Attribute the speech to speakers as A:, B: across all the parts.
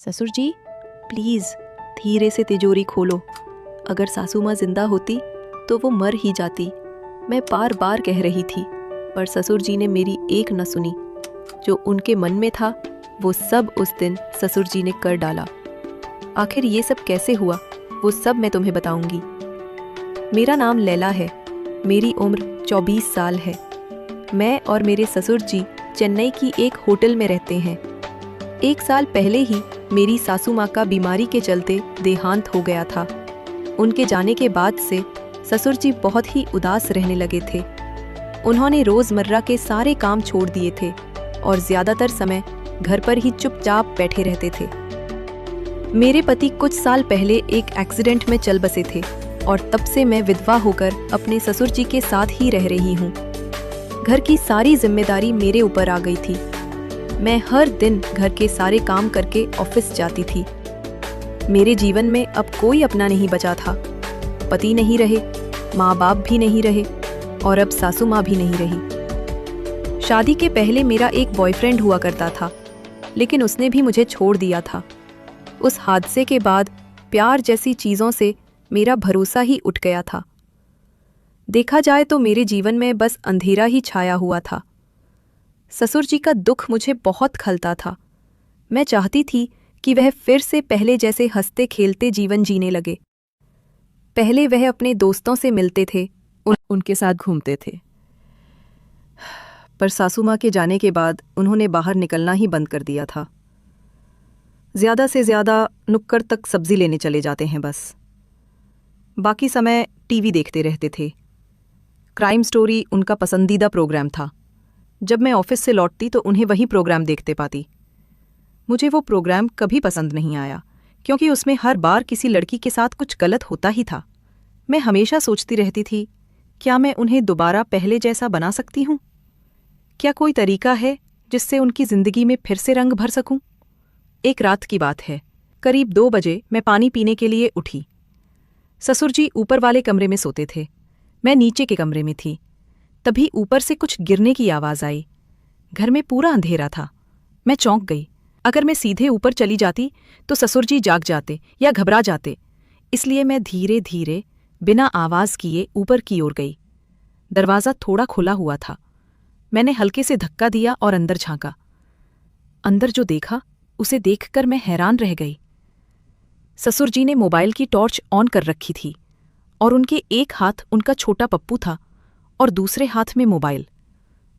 A: ससुर जी प्लीज़ धीरे से तिजोरी खोलो। अगर सासू माँ जिंदा होती तो वो मर ही जाती, मैं बार बार कह रही थी, पर ससुर जी ने मेरी एक न सुनी। जो उनके मन में था वो सब उस दिन ससुर जी ने कर डाला। आखिर ये सब कैसे हुआ वो सब मैं तुम्हें बताऊंगी। मेरा नाम लैला है, मेरी उम्र 24 साल है। मैं और मेरे ससुर जी चेन्नई की एक होटल में रहते हैं। 1 साल पहले ही मेरी सासू माँ का बीमारी के चलते देहांत हो गया था। उनके जाने के बाद से ससुर जी बहुत ही उदास रहने लगे थे। उन्होंने रोज़मर्रा के सारे काम छोड़ दिए थे और ज़्यादातर समय घर पर ही चुपचाप बैठे रहते थे। मेरे पति कुछ साल पहले एक एक्सीडेंट में चल बसे थे और तब से मैं विधवा होकर अपने ससुर जी के साथ ही रह रही हूँ। घर की सारी जिम्मेदारी मेरे ऊपर आ गई थी। मैं हर दिन घर के सारे काम करके ऑफिस जाती थी। मेरे जीवन में अब कोई अपना नहीं बचा था। पति नहीं रहे, माँ बाप भी नहीं रहे और अब सासू माँ भी नहीं रही। शादी के पहले मेरा एक बॉयफ्रेंड हुआ करता था, लेकिन उसने भी मुझे छोड़ दिया था। उस हादसे के बाद प्यार जैसी चीज़ों से मेरा भरोसा ही उठ गया था। देखा जाए तो मेरे जीवन में बस अंधेरा ही छाया हुआ था। ससुर जी का दुख मुझे बहुत खलता था। मैं चाहती थी कि वह फिर से पहले जैसे हंसते खेलते जीवन जीने लगे। पहले वह अपने दोस्तों से मिलते थे, उनके साथ घूमते थे, पर सासू माँ के जाने के बाद उन्होंने बाहर निकलना ही बंद कर दिया था। ज़्यादा से ज़्यादा नुक्कड़ तक सब्जी लेने चले जाते हैं बस। बाकी समय टीवी देखते रहते थे। क्राइम स्टोरी उनका पसंदीदा प्रोग्राम था। जब मैं ऑफिस से लौटती तो उन्हें वही प्रोग्राम देखते पाती। मुझे वो प्रोग्राम कभी पसंद नहीं आया, क्योंकि उसमें हर बार किसी लड़की के साथ कुछ गलत होता ही था। मैं हमेशा सोचती रहती थी, क्या मैं उन्हें दोबारा पहले जैसा बना सकती हूँ? क्या कोई तरीका है जिससे उनकी ज़िंदगी में फिर से रंग भर सकूं? एक रात की बात है, करीब 2 बजे मैं पानी पीने के लिए उठी। ससुर जी ऊपर वाले कमरे में सोते थे, मैं नीचे के कमरे में थी। तभी ऊपर से कुछ गिरने की आवाज़ आई। घर में पूरा अंधेरा था। मैं चौंक गई। अगर मैं सीधे ऊपर चली जाती तो ससुर जी जाग जाते या घबरा जाते, इसलिए मैं धीरे धीरे बिना आवाज़ किए ऊपर की ओर गई। दरवाज़ा थोड़ा खुला हुआ था। मैंने हल्के से धक्का दिया और अंदर झांका। अंदर जो देखा उसे देखकर मैं हैरान रह गई। ससुर जी ने मोबाइल की टॉर्च ऑन कर रखी थी और उनके एक हाथ उनका छोटा पप्पू था और दूसरे हाथ में मोबाइल।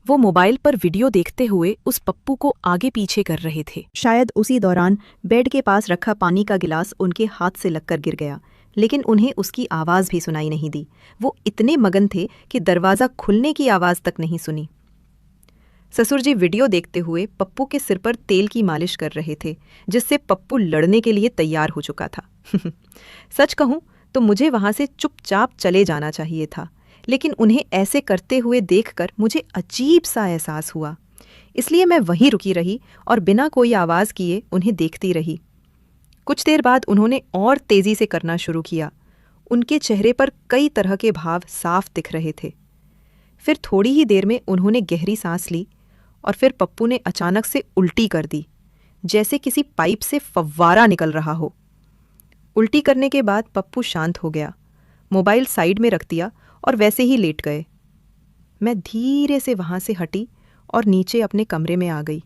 A: वो मोबाइल पर वीडियो देखते हुए उस पप्पू को आगे पीछे कर रहे थे। शायद उसी दौरान बेड के पास रखा पानी का गिलास उनके हाथ से लगकर गिर गया, लेकिन उन्हें उसकी आवाज़ भी सुनाई नहीं दी। वो इतने मगन थे कि दरवाज़ा खुलने की आवाज़ तक नहीं सुनी। ससुर जी वीडियो देखते हुए पप्पू के सिर पर तेल की मालिश कर रहे थे, जिससे पप्पू लड़ने के लिए तैयार हो चुका था। सच कहूँ तो मुझे वहाँ से चुपचाप चले जाना चाहिए था, लेकिन उन्हें ऐसे करते हुए देखकर मुझे अजीब सा एहसास हुआ। इसलिए मैं वहीं रुकी रही और बिना कोई आवाज़ किए उन्हें देखती रही। कुछ देर बाद उन्होंने और तेज़ी से करना शुरू किया। उनके चेहरे पर कई तरह के भाव साफ दिख रहे थे। फिर थोड़ी ही देर में उन्होंने गहरी सांस ली और फिर पप्पू ने अचानक से उल्टी कर दी, जैसे किसी पाइप से फव्वारा निकल रहा हो। उल्टी करने के बाद पप्पू शांत हो गया, मोबाइल साइड में रख दिया और वैसे ही लेट गए। मैं धीरे से वहाँ से हटी और नीचे अपने कमरे में आ गई।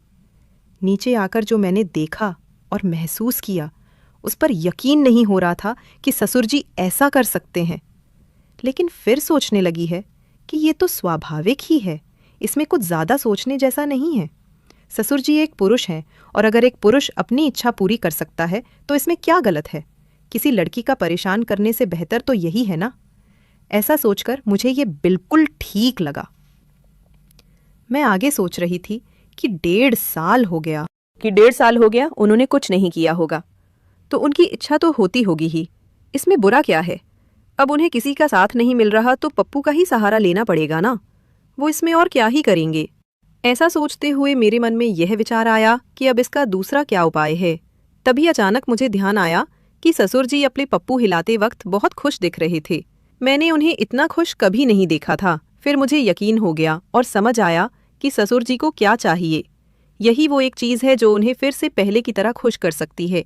A: नीचे आकर जो मैंने देखा और महसूस किया, उस पर यकीन नहीं हो रहा था कि ससुर जी ऐसा कर सकते हैं। लेकिन फिर सोचने लगी है कि ये तो स्वाभाविक ही है, इसमें कुछ ज़्यादा सोचने जैसा नहीं है। ससुर जी एक पुरुष हैं और अगर एक पुरुष अपनी इच्छा पूरी कर सकता है तो इसमें क्या गलत है? किसी लड़की का परेशान करने से बेहतर तो यही है ना? ऐसा सोचकर मुझे ये बिल्कुल ठीक लगा। मैं आगे सोच रही थी कि 1.5 साल हो गया उन्होंने कुछ नहीं किया होगा, तो उनकी इच्छा तो होती होगी ही। इसमें बुरा क्या है? अब उन्हें किसी का साथ नहीं मिल रहा तो पप्पू का ही सहारा लेना पड़ेगा ना। वो इसमें और क्या ही करेंगे? ऐसा सोचते हुए मेरे मन में यह विचार आया कि अब इसका दूसरा क्या उपाय है। तभी अचानक मुझे ध्यान आया कि ससुर जी अपने पप्पू हिलाते वक्त बहुत खुश दिख रहे थे। मैंने उन्हें इतना खुश कभी नहीं देखा था। फिर मुझे यकीन हो गया और समझ आया कि ससुर जी को क्या चाहिए। यही वो एक चीज़ है जो उन्हें फिर से पहले की तरह खुश कर सकती है।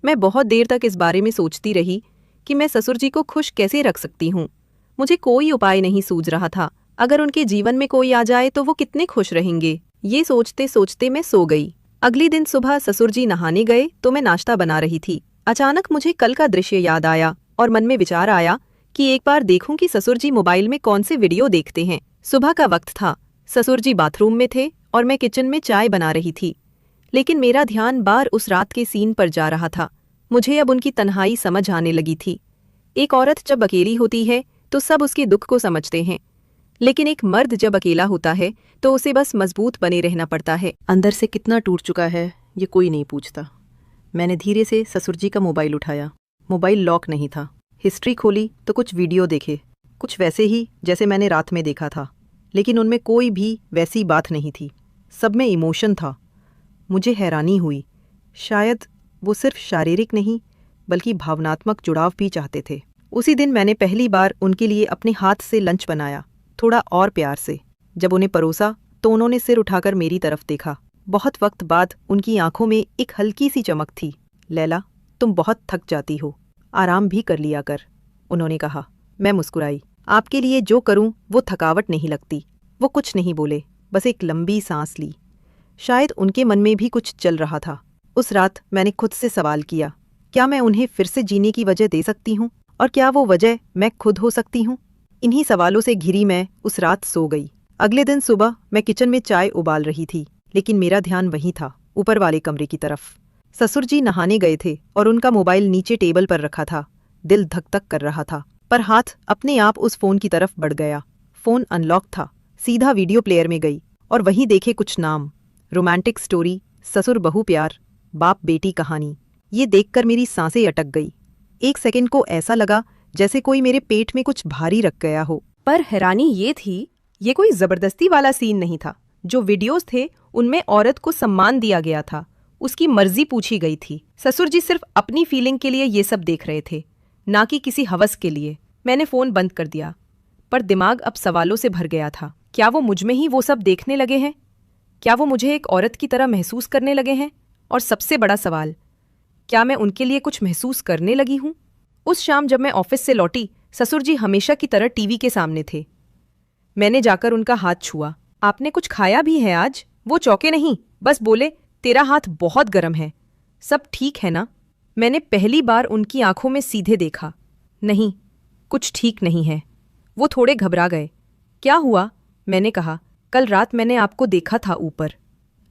A: मैं बहुत देर तक इस बारे में सोचती रही कि मैं ससुर जी को खुश कैसे रख सकती हूँ। मुझे कोई उपाय नहीं सूझ रहा था। अगर उनके जीवन में कोई आ जाए तो वो कितने खुश रहेंगे। ये सोचते सोचते मैं सो गई। अगली दिन सुबह ससुर जी नहाने गए तो मैं नाश्ता बना रही थी। अचानक मुझे कल का दृश्य याद आया और मन में विचार आया कि एक बार देखूं कि ससुर जी मोबाइल में कौन से वीडियो देखते हैं। सुबह का वक्त था। ससुर जी बाथरूम में थे और मैं किचन में चाय बना रही थी, लेकिन मेरा ध्यान बार उस रात के सीन पर जा रहा था। मुझे अब उनकी तन्हाई समझ आने लगी थी। एक औरत जब अकेली होती है तो सब उसके दुख को समझते हैं, लेकिन एक मर्द जब अकेला होता है तो उसे बस मजबूत बने रहना पड़ता है। अंदर से कितना टूट चुका है ये कोई नहीं पूछता। मैंने धीरे से ससुर जी का मोबाइल उठाया। मोबाइल लॉक नहीं था। हिस्ट्री खोली तो कुछ वीडियो देखे, कुछ वैसे ही जैसे मैंने रात में देखा था, लेकिन उनमें कोई भी वैसी बात नहीं थी। सब में इमोशन था। मुझे हैरानी हुई, शायद वो सिर्फ शारीरिक नहीं बल्कि भावनात्मक जुड़ाव भी चाहते थे। उसी दिन मैंने पहली बार उनके लिए अपने हाथ से लंच बनाया, थोड़ा और प्यार से। जब उन्हें परोसा तो उन्होंने सिर उठाकर मेरी तरफ देखा। बहुत वक्त बाद उनकी आंखों में एक हल्की सी चमक थी। लैला, तुम बहुत थक जाती हो, आराम भी कर लिया कर, उन्होंने कहा। मैं मुस्कुराई। आपके लिए जो करूं वो थकावट नहीं लगती। वो कुछ नहीं बोले, बस एक लंबी सांस ली। शायद उनके मन में भी कुछ चल रहा था। उस रात मैंने खुद से सवाल किया, क्या मैं उन्हें फिर से जीने की वजह दे सकती हूँ, और क्या वो वजह मैं खुद हो सकती हूँ? इन्हीं सवालों से घिरी मैं उस रात सो गई। अगले दिन सुबह मैं किचन में चाय उबाल रही थी, लेकिन मेरा ध्यान वहीं था, ऊपर वाले कमरे की तरफ। ससुर जी नहाने गए थे और उनका मोबाइल नीचे टेबल पर रखा था। दिल धक धक कर रहा था, पर हाथ अपने आप उस फोन की तरफ बढ़ गया। फोन अनलॉक था। सीधा वीडियो प्लेयर में गई और वहीं देखे कुछ नाम। रोमांटिक स्टोरी, ससुर बहू प्यार, बाप बेटी कहानी। ये देखकर मेरी सांसें अटक गई। एक सेकंड को ऐसा लगा जैसे कोई मेरे पेट में कुछ भारी रख गया हो। पर हैरानी ये थी, ये कोई जबरदस्ती वाला सीन नहीं था। जो वीडियोस थे उनमें औरत को सम्मान दिया गया था, उसकी मर्जी पूछी गई थी। ससुर जी सिर्फ अपनी फीलिंग के लिए ये सब देख रहे थे, ना कि किसी हवस के लिए। मैंने फोन बंद कर दिया, पर दिमाग अब सवालों से भर गया था। क्या वो मुझ में ही वो सब देखने लगे हैं? क्या वो मुझे एक औरत की तरह महसूस करने लगे हैं? और सबसे बड़ा सवाल, क्या मैं उनके लिए कुछ महसूस करने लगी हूं? उस शाम जब मैं ऑफिस से लौटी, ससुर जी हमेशा की तरह टीवी के सामने थे। मैंने जाकर उनका हाथ छुआ। आपने कुछ खाया भी है आज? वो चौंके नहीं, बस बोले, तेरा हाथ बहुत गर्म है, सब ठीक है ना? मैंने पहली बार उनकी आंखों में सीधे देखा। नहीं, कुछ ठीक नहीं है। वो थोड़े घबरा गए। क्या हुआ? मैंने कहा, कल रात मैंने आपको देखा था ऊपर।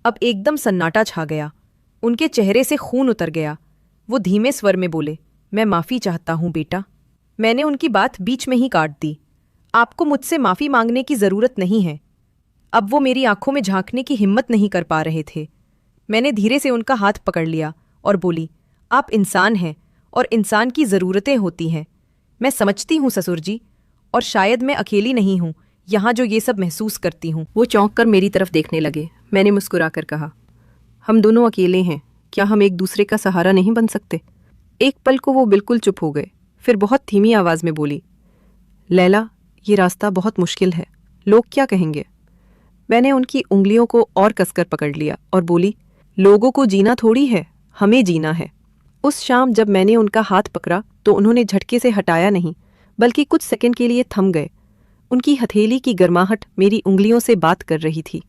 A: अब एकदम सन्नाटा छा गया। उनके चेहरे से खून उतर गया। वो धीमे स्वर में बोले, मैं माफ़ी चाहता हूँ बेटा। मैंने उनकी बात बीच में ही काट दी। आपको मुझसे माफ़ी मांगने की ज़रूरत नहीं है। अब वो मेरी आंखों में झांकने की हिम्मत नहीं कर पा रहे थे। मैंने धीरे से उनका हाथ पकड़ लिया और बोली, आप इंसान हैं और इंसान की ज़रूरतें होती हैं। मैं समझती हूँ ससुर जी, और शायद मैं अकेली नहीं हूँ यहाँ जो ये सब महसूस करती हूँ। वो चौंक कर मेरी तरफ देखने लगे। मैंने मुस्कुराकर कहा, हम दोनों अकेले हैं, क्या हम एक दूसरे का सहारा नहीं बन सकते? एक पल को वो बिल्कुल चुप हो गए, फिर बहुत धीमी आवाज़ में बोली, लैला, ये रास्ता बहुत मुश्किल है, लोग क्या कहेंगे? मैंने उनकी उंगलियों को और कसकर पकड़ लिया और बोली, लोगों को जीना थोड़ी है, हमें जीना है। उस शाम जब मैंने उनका हाथ पकड़ा तो उन्होंने झटके से हटाया नहीं, बल्कि कुछ सेकंड के लिए थम गए। उनकी हथेली की गर्माहट मेरी उंगलियों से बात कर रही थी।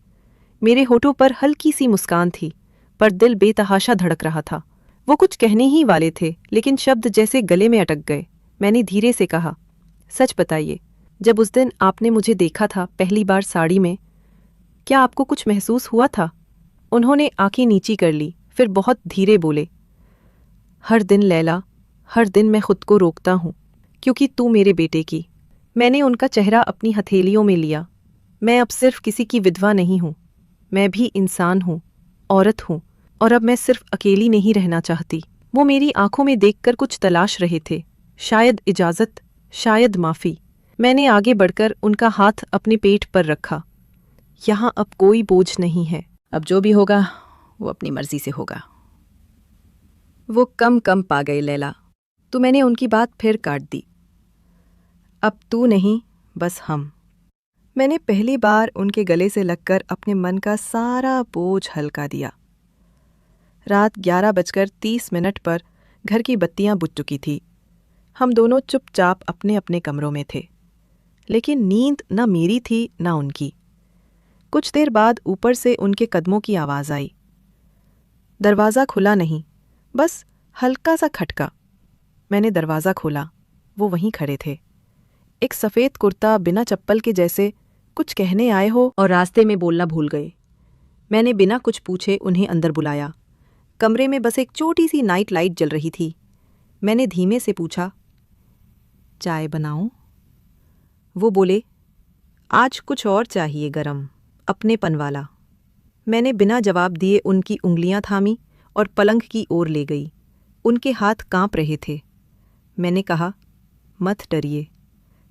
A: मेरे होठों पर हल्की सी मुस्कान थी, पर दिल बेतहाशा धड़क रहा था। वो कुछ कहने ही वाले थे, लेकिन शब्द जैसे गले में अटक गए। मैंने धीरे से कहा, सच बताइए, जब उस दिन आपने मुझे देखा था पहली बार साड़ी में, क्या आपको कुछ महसूस हुआ था? उन्होंने आंखें नीची कर ली, फिर बहुत धीरे बोले, हर दिन लैला, हर दिन मैं खुद को रोकता हूँ, क्योंकि तू मेरे बेटे की। मैंने उनका चेहरा अपनी हथेलियों में लिया। मैं अब सिर्फ किसी की विधवा नहीं हूँ, मैं भी इंसान हूँ, औरत हूँ, और अब मैं सिर्फ अकेली नहीं रहना चाहती। वो मेरी आंखों में देखकर कुछ तलाश रहे थे, शायद इजाज़त, शायद माफ़ी। मैंने आगे बढ़कर उनका हाथ अपने पेट पर रखा। यहाँ अब कोई बोझ नहीं है, अब जो भी होगा वो अपनी मर्जी से होगा। वो कम पा गए लैला, तो मैंने उनकी बात फिर काट दी। अब तू नहीं, बस हम। मैंने पहली बार उनके गले से लगकर अपने मन का सारा बोझ हल्का दिया। रात 11:30 पर घर की बत्तियां बुझ चुकी थी। हम दोनों चुपचाप अपने अपने कमरों में थे, लेकिन नींद न मेरी थी न उनकी। कुछ देर बाद ऊपर से उनके कदमों की आवाज़ आई। दरवाज़ा खुला नहीं, बस हल्का सा खटका। मैंने दरवाज़ा खोला। वो वहीं खड़े थे। एक सफ़ेद कुर्ता, बिना चप्पल के, जैसे कुछ कहने आए हो और रास्ते में बोलना भूल गए। मैंने बिना कुछ पूछे उन्हें अंदर बुलाया। कमरे में बस एक छोटी सी नाइट लाइट जल रही थी। मैंने धीमे से पूछा, चाय बनाऊं? वो बोले, आज कुछ और चाहिए, गरम, अपनेपन वाला। मैंने बिना जवाब दिए उनकी उंगलियां थामी और पलंग की ओर ले गई। उनके हाथ कांप रहे थे। मैंने कहा, मत डरिए,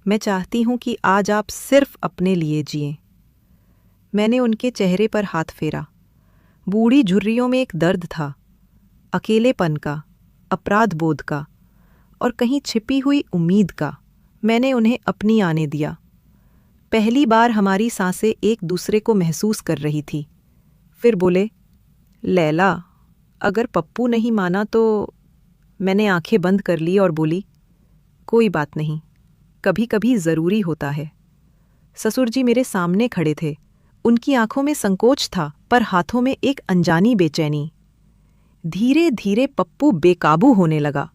A: मैं चाहती हूं कि आज आप सिर्फ अपने लिए जिएं। मैंने उनके चेहरे पर हाथ फेरा। बूढ़ी झुर्रियों में एक दर्द था, अकेलेपन का, अपराध बोध का और कहीं छिपी हुई उम्मीद का। मैंने उन्हें अपनी आने दिया। पहली बार हमारी सांसें एक दूसरे को महसूस कर रही थी। फिर बोले, लैला, अगर पप्पू नहीं माना तो? मैंने आंखें बंद कर ली और बोली, कोई बात नहीं, कभी कभी ज़रूरी होता है। ससुर जी मेरे सामने खड़े थे। उनकी आंखों में संकोच था, पर हाथों में एक अनजानी बेचैनी। धीरे धीरे पप्पू बेकाबू होने लगा,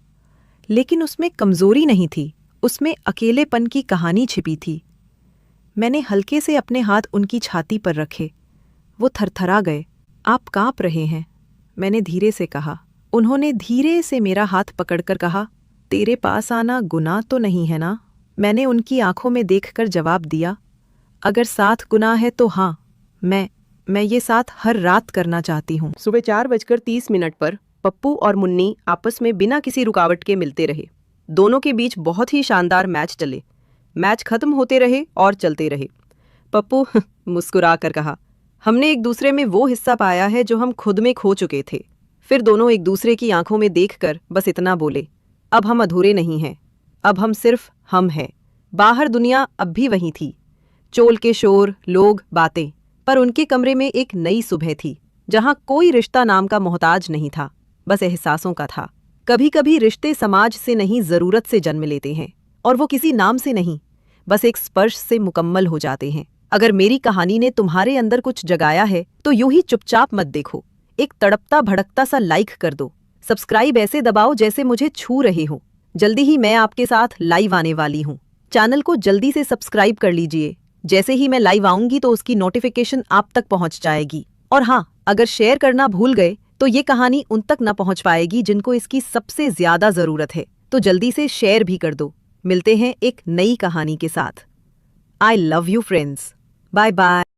A: लेकिन उसमें कमजोरी नहीं थी, उसमें अकेलेपन की कहानी छिपी थी। मैंने हल्के से अपने हाथ उनकी छाती पर रखे। वो थरथरा गए। आप कांप रहे हैं, मैंने धीरे से कहा। उन्होंने धीरे से मेरा हाथ पकड़कर कहा, तेरे पास आना गुनाह तो नहीं है ना? मैंने उनकी आंखों में देखकर जवाब दिया, अगर साथ गुनाह है तो हाँ, मैं ये साथ हर रात करना चाहती हूँ।
B: सुबह 4:30 पर पप्पू और मुन्नी आपस में बिना किसी रुकावट के मिलते रहे। दोनों के बीच बहुत ही शानदार मैच चले। मैच खत्म होते रहे और चलते रहे। पप्पू मुस्कुरा कर कहा, हमने एक दूसरे में वो हिस्सा पाया है जो हम खुद में खो चुके थे। फिर दोनों एक दूसरे की आंखों में देखकर बस इतना बोले, अब हम अधूरे नहीं हैं, अब हम सिर्फ हम हैं। बाहर दुनिया अब भी वही थी, चोल के शोर, लोग, बातें, पर उनके कमरे में एक नई सुबह थी, जहां कोई रिश्ता नाम का मोहताज नहीं था, बस एहसासों का था। कभी कभी रिश्ते समाज से नहीं, जरूरत से जन्म लेते हैं, और वो किसी नाम से नहीं, बस एक स्पर्श से मुकम्मल हो जाते हैं। अगर मेरी कहानी ने तुम्हारे अंदर कुछ जगाया है तो यूं ही चुपचाप मत देखो, एक तड़पता भड़कता सा लाइक कर दो, सब्सक्राइब ऐसे दबाओ जैसे मुझे छू रहे हो। जल्दी ही मैं आपके साथ लाइव आने वाली हूँ। चैनल को जल्दी से सब्सक्राइब कर लीजिए। जैसे ही मैं लाइव आऊंगी तो उसकी नोटिफिकेशन आप तक पहुंच जाएगी। और हाँ, अगर शेयर करना भूल गए तो ये कहानी उन तक न पहुंच पाएगी जिनको इसकी सबसे ज्यादा जरूरत है। तो जल्दी से शेयर भी कर दो। मिलते हैं एक नई कहानी के साथ। I love you friends. Bye bye.